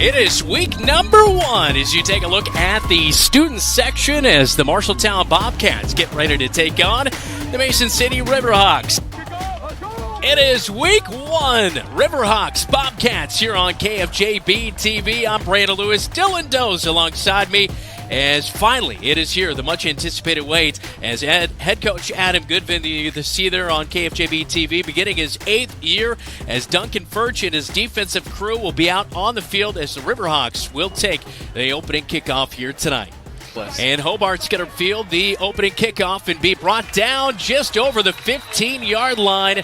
It is week number 1 as you take a look at the student section as the Marshalltown Bobcats get ready to take on the Mason City Riverhawks. It is week 1, Riverhawks Bobcats here on KFJB-TV. I'm Brandon Lewis, Dylan Doze alongside me as finally it is here, the much anticipated wait as head coach Adam Goodvin, the see there on KFJB-TV, beginning his 8th year as Duncan Furch and his defensive crew will be out on the field as the Riverhawks will take the opening kickoff here tonight. And Hobart's going to field the opening kickoff and be brought down just over the 15-yard line.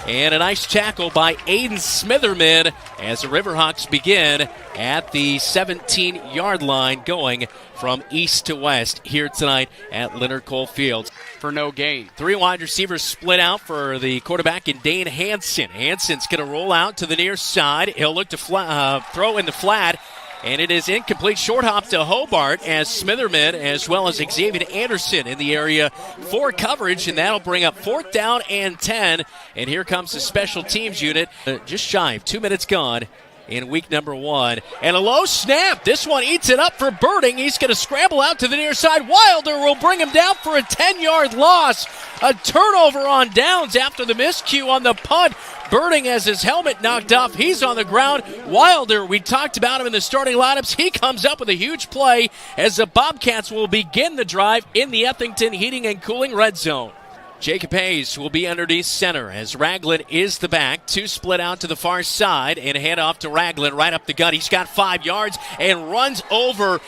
And a nice tackle by Aiden Smitherman as the Riverhawks begin at the 17-yard line, going from east to west here tonight at Leonard Cole Field. For no gain. 3 wide receivers split out for the quarterback in Dane Hansen. Hansen's going to roll out to the near side. He'll look to throw in the flat. And it is incomplete. Short hop to Hobart as Smitherman as well as Xavier Anderson in the area for coverage. And that'll bring up 4th down and 10. And here comes the special teams unit. Just shy of 2 minutes gone in week number 1. And a low snap. This one eats it up for Birding. He's going to scramble out to the near side. Wilder will bring him down for a 10-yard loss. A turnover on downs after the miscue on the punt. Birding has his helmet knocked off. He's on the ground. Wilder, we talked about him in the starting lineups. He comes up with a huge play as the Bobcats will begin the drive in the Ethington Heating and Cooling red zone. Jacob Hayes will be underneath center as Ragland is the back. 2 split out to the far side and hand off to Ragland right up the gut. He's got 5 yards and runs over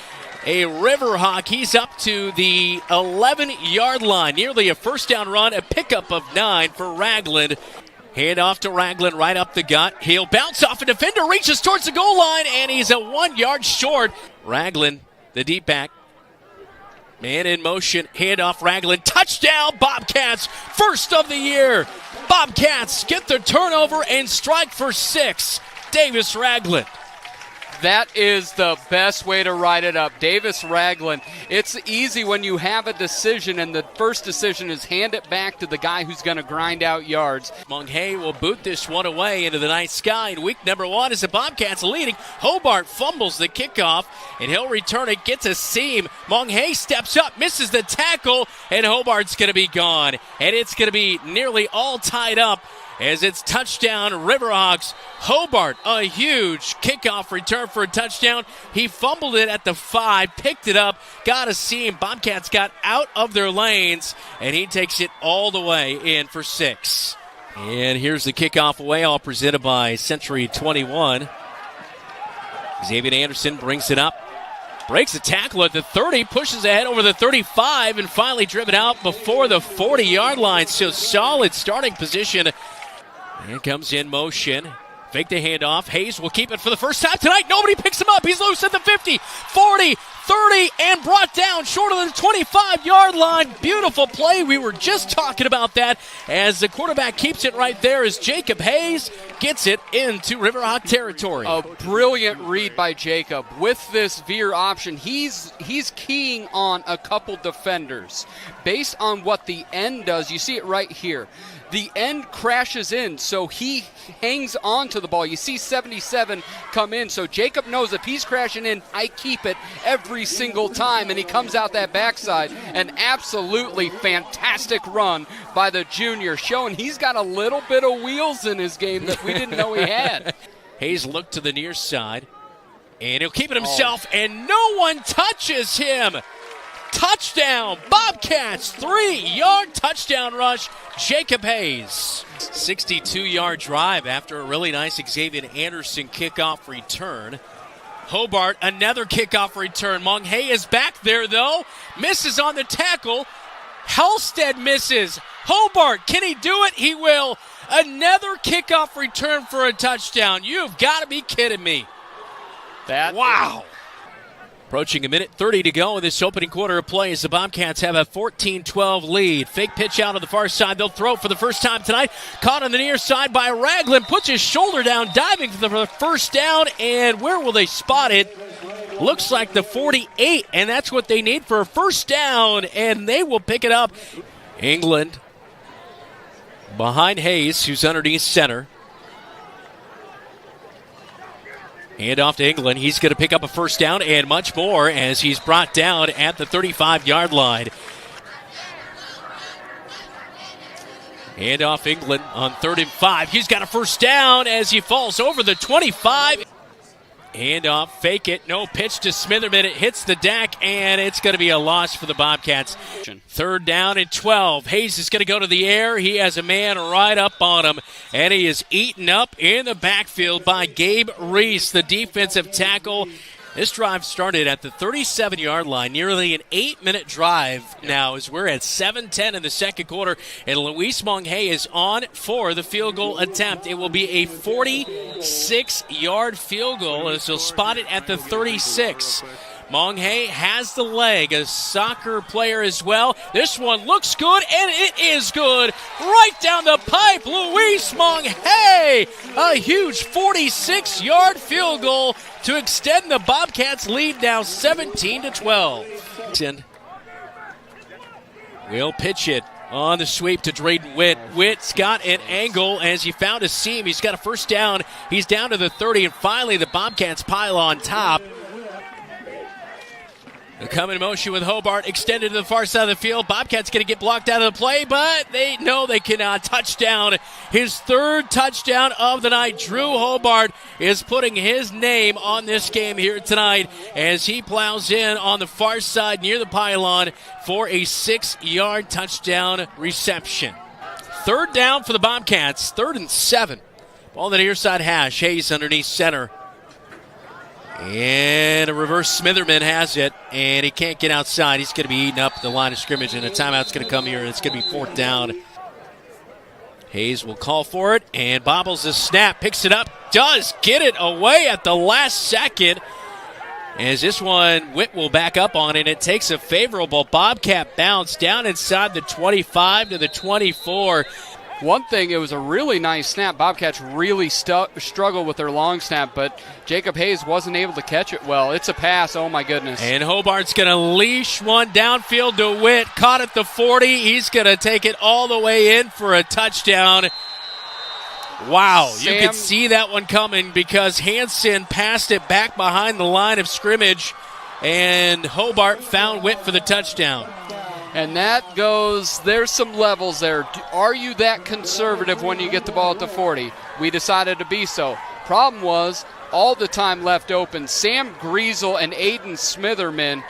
a Riverhawk. He's up to the 11-yard line. Nearly a first down run, a pickup of 9 for Ragland. Hand off to Ragland right up the gut. He'll bounce off a defender, reaches towards the goal line, and he's a 1 yard short. Ragland, the deep back. Man in motion, hand off Ragland. Touchdown, Bobcats, first of the year. Bobcats get the turnover and strike for 6. Davis Ragland. That is the best way to write it up. Davis Ragland. It's easy when you have a decision, and the first decision is hand it back to the guy who's going to grind out yards. Monghay will boot this one away into the night sky in week number 1 as the Bobcats leading. Hobart fumbles the kickoff, and he'll return it, gets a seam. Monghay steps up, misses the tackle, and Hobart's going to be gone. And it's going to be nearly all tied up as it's touchdown Riverhawks. Hobart, a huge kickoff return for a touchdown. He fumbled it at the 5, picked it up, got a seam. Bobcats got out of their lanes, and he takes it all the way in for 6. And here's the kickoff away, all presented by Century 21. Xavier Anderson brings it up. Breaks a tackle at the 30, pushes ahead over the 35, and finally driven out before the 40-yard line. So solid starting position. And comes in motion. Fake the handoff. Hayes will keep it for the first time tonight. Nobody picks him up. He's loose at the 50, 40, 30, and brought down short of the 25-yard line. Beautiful play. We were just talking about that as the quarterback keeps it right there as Jacob Hayes gets it into Riverhawk territory. A brilliant read by Jacob. With this veer option, he's keying on a couple defenders. Based on what the end does, you see it right here. The end crashes in, so he hangs on to the ball. You see 77 come in, so Jacob knows if he's crashing in, I keep it every single time, and he comes out that backside. An absolutely fantastic run by the junior, showing he's got a little bit of wheels in his game that we didn't know he had. Hayes looked to the near side, and he'll keep it himself, and no one touches him. Touchdown, Bobcats, 3-yard touchdown rush, Jacob Hayes. 62-yard drive after a really nice Xavier Anderson kickoff return. Hobart, another kickoff return. Monghay is back there, though. Misses on the tackle. Halstead misses. Hobart, can he do it? He will. Another kickoff return for a touchdown. You've got to be kidding me. Wow. Approaching a minute 30 to go in this opening quarter of play as the Bobcats have a 14-12 lead. Fake pitch out on the far side. They'll throw for the first time tonight. Caught on the near side by Ragland. Puts his shoulder down, diving for the first down. And where will they spot it? Looks like the 48, and that's what they need for a first down. And they will pick it up. England behind Hayes, who's underneath center. Hand off to England. He's going to pick up a first down and much more as he's brought down at the 35-yard line. Hand off England on 3rd and 5. He's got a first down as he falls over the 25. Hand off, fake it, no pitch to Smitherman. It hits the deck, and it's going to be a loss for the Bobcats. 3rd down and 12. Hayes is going to go to the air. He has a man right up on him, and he is eaten up in the backfield by Gabe Reese, the defensive tackle. This drive started at the 37-yard line, nearly an 8-minute drive now as we're at 7:10 in the second quarter, and Luis Monge is on for the field goal attempt. It will be a 46-yard field goal as he'll spot it at the 36. Monge has the leg, a soccer player as well. This one looks good, and it is good. Right down the pipe, Luis Monge, a huge 46-yard field goal to extend the Bobcats' lead now 17-12. Will pitch it on the sweep to Drayden Witt. Witt's got an angle as he found a seam. He's got a first down. He's down to the 30, and finally the Bobcats pile on top. They come in motion with Hobart extended to the far side of the field. Bobcats going to get blocked out of the play, but they cannot. Touchdown. His 3rd touchdown of the night. Drew Hobart is putting his name on this game here tonight as he plows in on the far side near the pylon for a 6-yard touchdown reception. 3rd down for the Bobcats. 3rd and 7. Ball to the near side hash. Hayes underneath center. And a reverse Smitherman has it, and he can't get outside. He's going to be eaten up at the line of scrimmage, and a timeout's going to come here, and it's going to be 4th down. Hayes will call for it, and bobbles the snap, picks it up, does get it away at the last second. As this one, Witt will back up on it. It takes a favorable Bobcat bounce down inside the 25 to the 24. One thing, it was a really nice snap. Bobcats really struggled with their long snap, but Jacob Hayes wasn't able to catch it well. It's a pass, oh my goodness. And Hobart's going to leash one downfield to Witt. Caught at the 40. He's going to take it all the way in for a touchdown. Wow, you could see that one coming because Hansen passed it back behind the line of scrimmage, and Hobart found Witt for the touchdown. And that goes, there's some levels there. Are you that conservative when you get the ball at the 40? We decided to be so. Problem was, all the time left open, Sam Griesel and Aiden Smitherman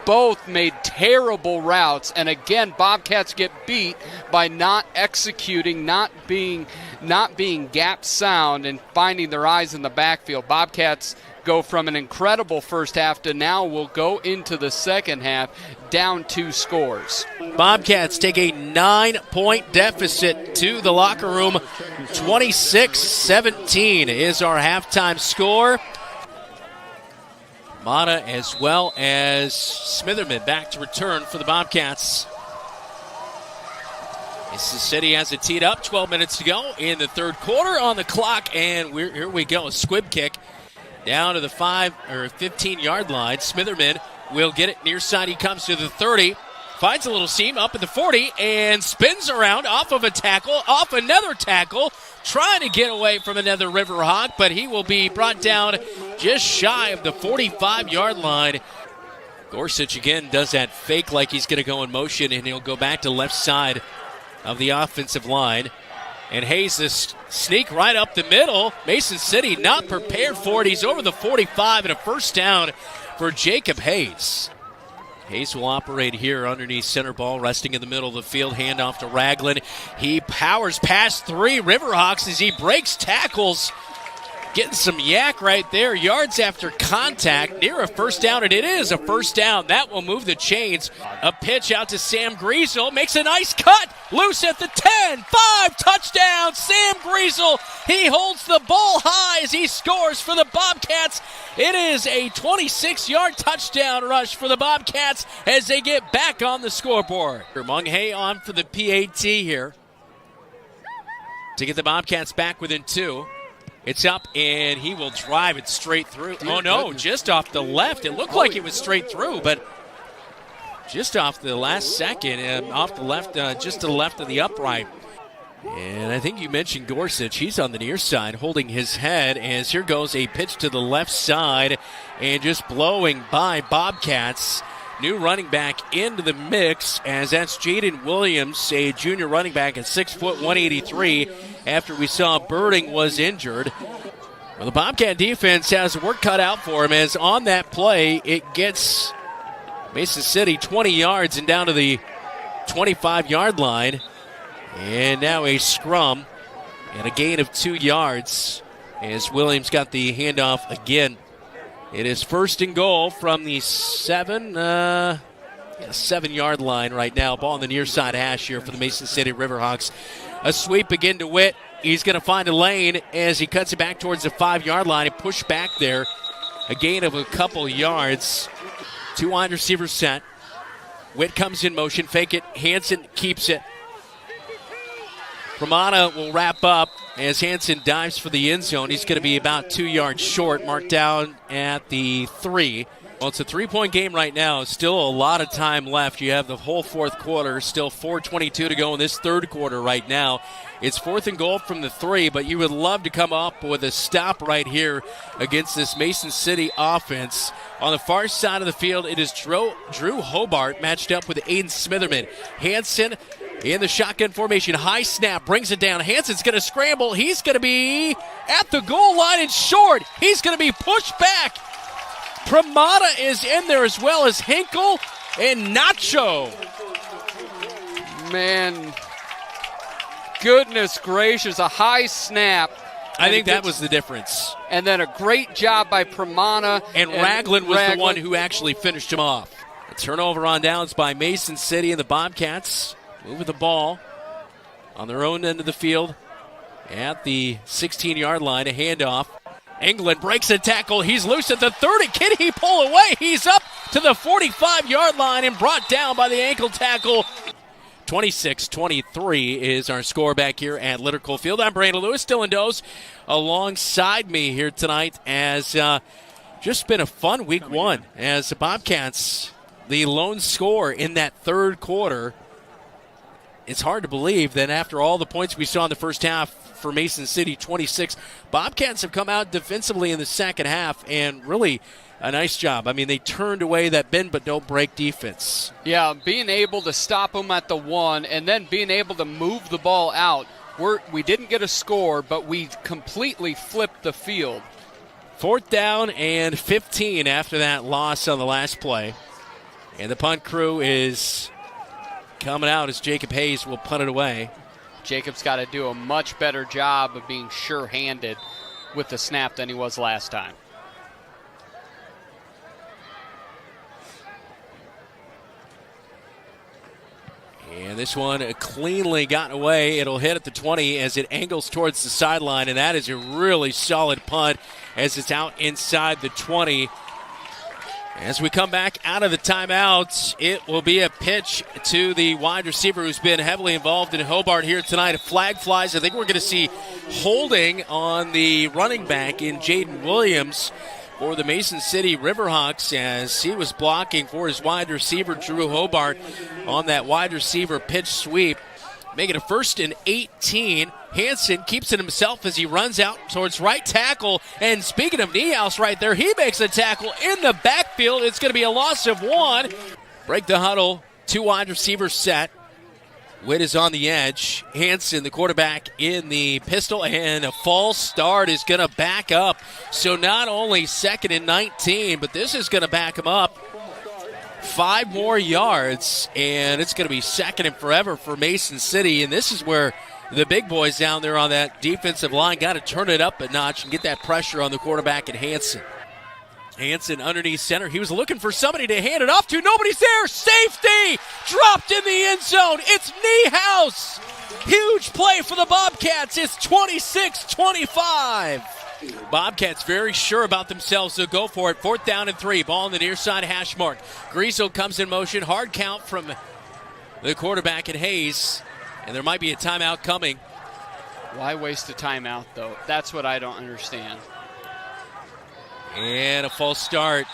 both made terrible routes. And again, Bobcats get beat by not executing, not being gap sound and finding their eyes in the backfield. Bobcats go from an incredible first half to now we'll go into the second half down 2 scores. Bobcats take a 9-point deficit to the locker room. 26-17 is our halftime score. Mata as well as Smitherman back to return for the Bobcats. Mississippi has it teed up. 12 minutes to go in the third quarter on the clock, and here we go. A squib kick down to the 15-yard line. Smitherman will get it near side. He comes to the 30, finds a little seam up at the 40, and spins around off of a tackle, off another tackle, trying to get away from another Riverhawk, but he will be brought down just shy of the 45-yard line. Gorsuch again does that fake like he's going to go in motion, and he'll go back to left side of the offensive line. And Hayes this sneak right up the middle. Mason City not prepared for it. He's over the 45 and a first down for Jacob Hayes. Hayes will operate here underneath center ball, resting in the middle of the field. Handoff to Ragland. He powers past 3 Riverhawks as he breaks tackles. Getting some yak right there. Yards after contact near a first down, and it is a first down. That will move the chains. A pitch out to Sam Griesel. Makes a nice cut. Loose at the 10. 5 touchdown. Sam Griesel. He holds the ball high as he scores for the Bobcats. It is a 26-yard touchdown rush for the Bobcats as they get back on the scoreboard. Monge on for the PAT here to get the Bobcats back within 2. It's up, and he will drive it straight through. Oh, no, just off the left. It looked like it was straight through, but just off the last second, and off the left, just to the left of the upright. And I think you mentioned Gorsuch. He's on the near side holding his head as here goes a pitch to the left side and just blowing by Bobcats. New running back into the mix as that's Jaden Williams, a junior running back at 6 foot 183 after we saw Birding was injured. Well, the Bobcat defense has work cut out for him as on that play it gets Mason City 20 yards and down to the 25-yard line. And now a scrum and a gain of 2 yards as Williams got the handoff again. It is first and goal from the 7-yard line right now. Ball on the near side hash here for the Mason City Riverhawks. A sweep again to Witt. He's going to find a lane as he cuts it back towards the 5-yard line and push back there. A gain of a couple yards. 2 wide receivers set. Witt comes in motion. Fake it. Hansen keeps it. Pramana will wrap up as Hansen dives for the end zone. He's going to be about 2 yards short, marked down at the 3. Well, it's a 3-point game right now. Still a lot of time left. You have the whole fourth quarter. Still 4:22 to go in this third quarter right now. It's 4th and goal from the 3, but you would love to come up with a stop right here against this Mason City offense. On the far side of the field, it is Drew Hobart matched up with Aiden Smitherman. Hansen in the shotgun formation, high snap, brings it down. Hansen's going to scramble. He's going to be at the goal line and short. He's going to be pushed back. Pramada is in there as well as Hinkle and Nacho. Man, goodness gracious, a high snap. I think that was the difference. And then a great job by Pramana. And Ragland was the one who actually finished him off. A turnover on downs by Mason City, and the Bobcats moving the ball on their own end of the field at the 16-yard line. A handoff. England breaks a tackle. He's loose at the 30. Can he pull away? He's up to the 45-yard line and brought down by the ankle tackle. 26-23 is our score back here at Litter Field. I'm Brandon Lewis. Dylan Does alongside me here tonight as just been a fun week one as the Bobcats, the lone scorer in that third quarter. It's hard to believe that after all the points we saw in the first half for Mason City, 26, Bobcats have come out defensively in the second half and really a nice job. I mean, they turned away that bend but don't break defense. Yeah, being able to stop them at the 1 and then being able to move the ball out. We didn't get a score, but we completely flipped the field. 4th down and 15 after that loss on the last play. And the punt crew is coming out as Jacob Hayes will punt it away. Jacob's got to do a much better job of being sure-handed with the snap than he was last time. And this one cleanly gotten away. It'll hit at the 20 as it angles towards the sideline, and that is a really solid punt as it's out inside the 20. As we come back out of the timeout, it will be a pitch to the wide receiver who's been heavily involved in Hobart here tonight. A flag flies. I think we're going to see holding on the running back in Jaden Williams for the Mason City Riverhawks as he was blocking for his wide receiver, Drew Hobart, on that wide receiver pitch sweep. Make it a 1st and 18. Hansen keeps it himself as he runs out towards right tackle. And speaking of Niehaus right there, he makes a tackle in the backfield. It's going to be a loss of 1. Break the huddle. 2 wide receivers set. Witt is on the edge. Hansen, the quarterback, in the pistol. And a false start is going to back up. So not only 2nd and 19, but this is going to back him up 5 more yards, and it's going to be 2nd and forever for Mason City. And this is where the big boys down there on that defensive line got to turn it up a notch and get that pressure on the quarterback and Hansen. Hansen underneath center. He was looking for somebody to hand it off to. Nobody's there. Safety! Dropped in the end zone. It's Niehaus. Huge play for the Bobcats. It's 26-25. Bobcats very sure about themselves. They'll go for it. 4th down and 3. Ball on the near side hash mark. Griesel comes in motion. Hard count from the quarterback and Hayes. And there might be a timeout coming. Why waste a timeout, though? That's what I don't understand. And a false start.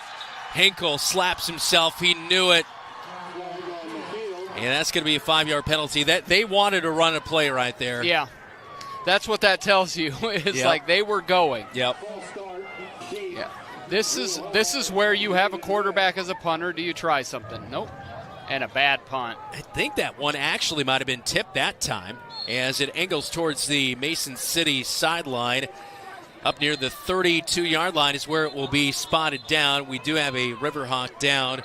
Hinkle slaps himself. He knew it. And that's going to be a 5-yard penalty. That they wanted to run a play right there. Yeah, that's what that tells you. It's like they were going. Yep. Yeah. This is where you have a quarterback as a punter. Do you try something? Nope. And a bad punt. I think that one actually might have been tipped that time as it angles towards the Mason City sideline. Up near the 32-yard line is where it will be spotted down. We do have a Riverhawk down.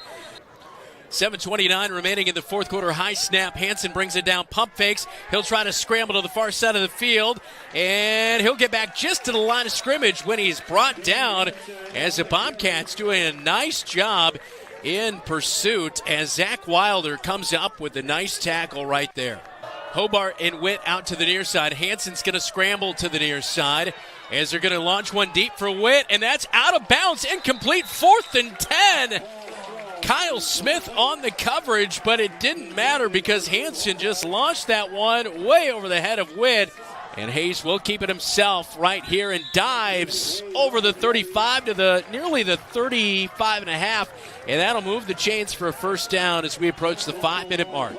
7:29 remaining in the fourth quarter. High snap. Hansen brings it down. Pump fakes. He'll try to scramble to the far side of the field. And he'll get back just to the line of scrimmage when he's brought down as the Bobcats doing a nice job in pursuit as Zach Wilder comes up with a nice tackle right there. Hobart and Witt out to the near side. Hansen's going to scramble to the near side as they're going to launch one deep for Witt. And that's out of bounds. Incomplete. 4th and 10. Kyle Smith on the coverage, but it didn't matter because Hansen just launched that one way over the head of Witt. And Hayes will keep it himself right here and dives over the 35 to nearly the 35 and a half. And that'll move the chains for a first down as we approach the 5-minute mark.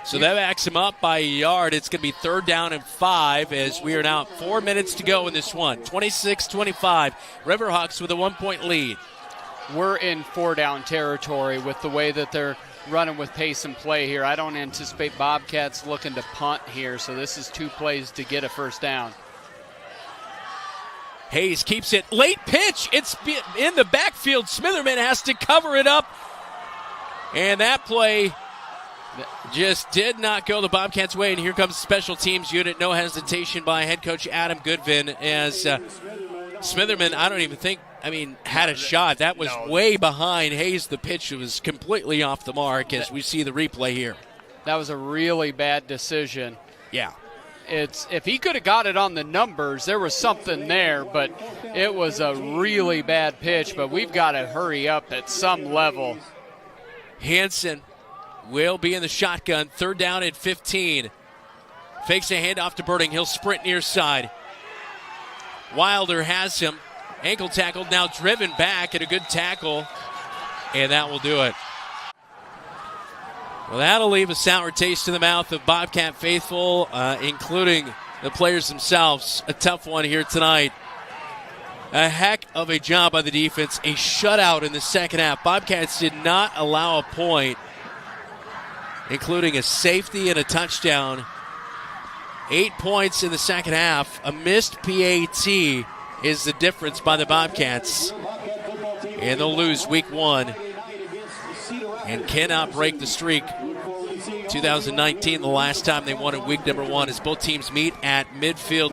So that backs him up by a yard. It's going to be 3rd down and 5 as we are now 4 minutes to go in this one. 26-25. Riverhawks with a 1-point lead. We're in 4-down territory with the way that they're running with pace and play here. I don't anticipate Bobcats looking to punt here, so this is 2 plays to get a first down. Hayes keeps it. Late pitch. It's in the backfield. Smitherman has to cover it up. And that play just did not go the Bobcats' way. And here comes the special teams unit. No hesitation by head coach Adam Goodvin as Smitherman, I don't even think, had a shot. That was way behind Hayes. The pitch was completely off the mark as we see the replay here. That was a really bad decision. Yeah. If he could have got it on the numbers, there was something there, but it was a really bad pitch. But we've got to hurry up at some level. Hansen will be in the shotgun. 3rd down and 15. Fakes a handoff to Birding. He'll sprint near side. Wilder has him. Ankle tackled, now driven back, and a good tackle. And that will do it. Well, that'll leave a sour taste in the mouth of Bobcat faithful, including the players themselves. A tough one here tonight. A heck of a job by the defense. A shutout in the second half. Bobcats did not allow a point, including a safety and a touchdown. 8 points in the second half. A missed PAT is the difference by the Bobcats. And they'll lose week 1 and cannot break the streak. 2019, the last time they won in week number 1, as both teams meet at midfield.